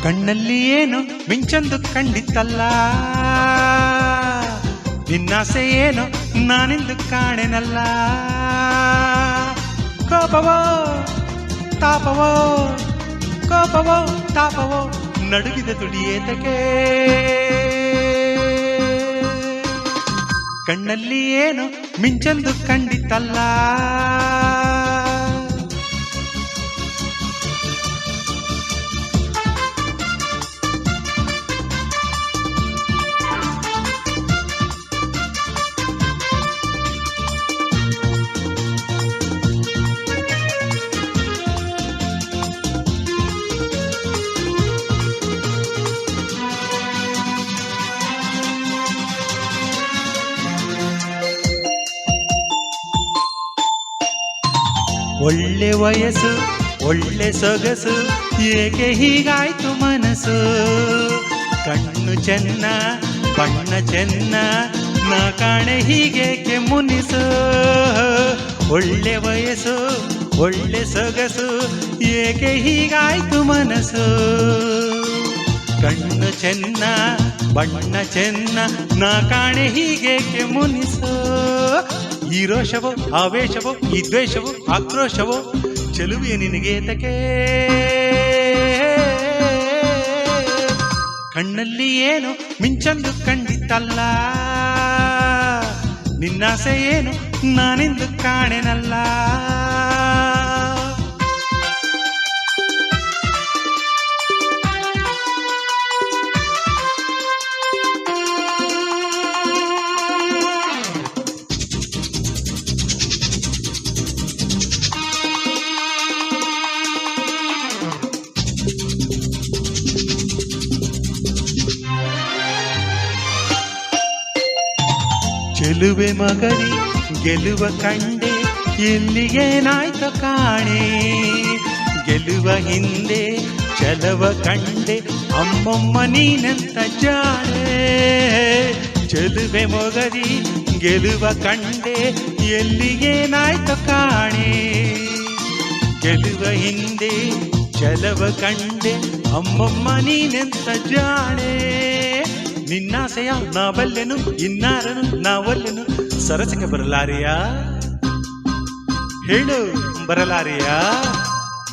ಕಣ್ಣಲ್ಲಿ ಏನು ಮಿಂಚೊಂದು ಕಂಡಿತ್ತಲ್ಲ, ನಿನ್ನಾಸೆ ಏನು ನಾನೆಂದು ಕಾಣೆನಲ್ಲ. ಕೋಪವೋ ತಾಪವೋ, ಕೋಪವೋ ತಾಪವೋ ನಡುಗಿದ ತುಡಿಯೇತಕ್ಕೆ. ಕಣ್ಣಲ್ಲಿ ಏನು ಮಿಂಚೊಂದು ಕಂಡಿತ್ತಲ್ಲ, ಒಳ್ಳೆ ವಯಸ್ಸು ಒಳ್ಳೆ ಸೊಗಸು ಏಕೆ ಹೀಗಾಯ್ತು ಮನಸ್ಸು. ಕಣ್ಣು ಚೆನ್ನ ಬಣ್ಣ ಚೆನ್ನ ನಾ ಕಾಣೆ ಹೀಗೇಕೆ ಮುನಿಸು. ಒಳ್ಳೆ ವಯಸ್ಸು ಒಳ್ಳೆ ಸೊಗಸು ಏಕೆ ಹೀಗಾಯ್ತು ಮನಸ್ಸು. ಕಣ್ಣು ಚೆನ್ನ ಬಣ್ಣ ಚೆನ್ನ ನಾ ಕಾಣೆ ಹೀಗೇಕೆ ಮುನಿಸು. ಈ ರೋಷವೋ ಆವೇಶವೋ ಈ ದ್ವೇಷವೋ ಆಕ್ರೋಶವೋ ಚೆಲುವೆ ನಿನಗೇತಕ್ಕೆ. ಕಣ್ಣಲ್ಲಿ ಏನು ಮಿಂಚೊಂದು ಕಂಡಿತ್ತಲ್ಲ, ನಿನ್ನಾಸೆ ಏನು ನಾನೆಂದು ಕಾಣೆನಲ್ಲ. ಚೆಲುವೆ ಮಗರಿ ಗೆಲುವ ಕಂಡೆ ಎಲ್ಲಿಗೇನಾಯ್ತು ಕಾಣೆ. ಗೆಲುವ ಹಿಂದೆ ಚಲವ ಕಂಡೆ ಅಮ್ಮಮ್ಮ ನೀನೆಂತ ಜಾಣೆ. ಚೆಲುವೆ ಮೊಗರಿ ಗೆಲುವ ಕಂಡೆ ಎಲ್ಲಿಗೇನಾಯ್ತು ಕಾಣೆ. ಗೆಲುವ ಹಿಂದೆ ಚಲವ ಕಂಡೆ ಅಮ್ಮಮ್ಮ ನೀನೆಂತ ಜಾಣೆ. ನಿನ್ನಾಸೆಯ ನಾ ಬಲ್ಲೆನು ಇನ್ನಾರನು ನಾವಲ್ಲೆನು. ಸರಸಕ್ಕೆ ಬರಲಾರೆಯಾ ಹೇಳು ಬರಲಾರೆಯಾ.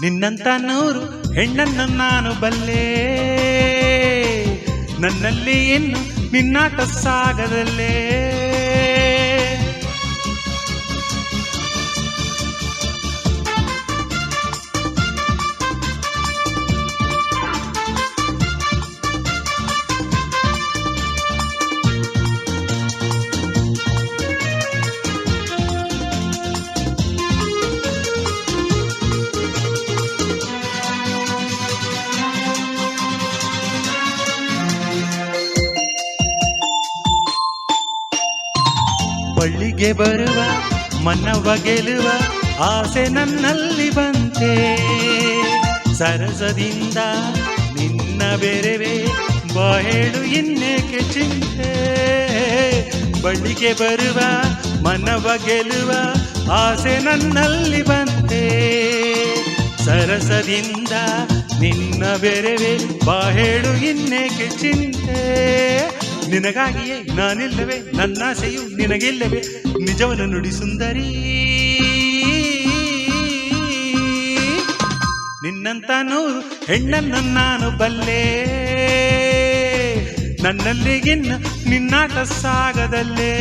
ನಿನ್ನಂತ ನೂರು ಹೆಣ್ಣನ್ನು ನಾನು ಬಲ್ಲೆ, ನನ್ನಲ್ಲಿ ಇನ್ನು ನಿನ್ನಾಟ ಸಾಗದಲ್ಲೇ. ಬಳ್ಳಿಗೆ ಬರುವ ಮನವ ಗೆಲುವ ಆಸೆ ನನ್ನಲ್ಲಿ ಬಂತೆ. ಸರಸದಿಂದ ನಿನ್ನ ಬೆರೆವೆ ಬಾಹೇಳು ಇನ್ನೇಕೆ ಚಿಂತೆ. ಬಳ್ಳಿಗೆ ಬರುವ ಮನವ ಗೆಲುವ ಆಸೆ ನನ್ನಲ್ಲಿ ಬಂತೆ. ಸರಸದಿಂದ ನಿನ್ನ ಬೆರೆವೆ ಬಾಹೇಳು ಇನ್ನೇಕೆ ಚಿಂತೆ. ನಿನಗಾಗಿಯೇ ನಾನಿಲ್ಲವೇ ನನ್ನಾಸೆಯು ನಿನಗಿಲ್ಲವೇ ನಿಜವನ್ನು ನುಡಿ ಸುಂದರಿ. ನಿನ್ನಂತ ನೂರು ಹೆಣ್ಣನ್ನು ನಾನು ಬಲ್ಲೆ, ನನ್ನಲ್ಲಿಗಿನ್ನ ನಿನ್ನಾಟ ಸಾಗದಲ್ಲೇ.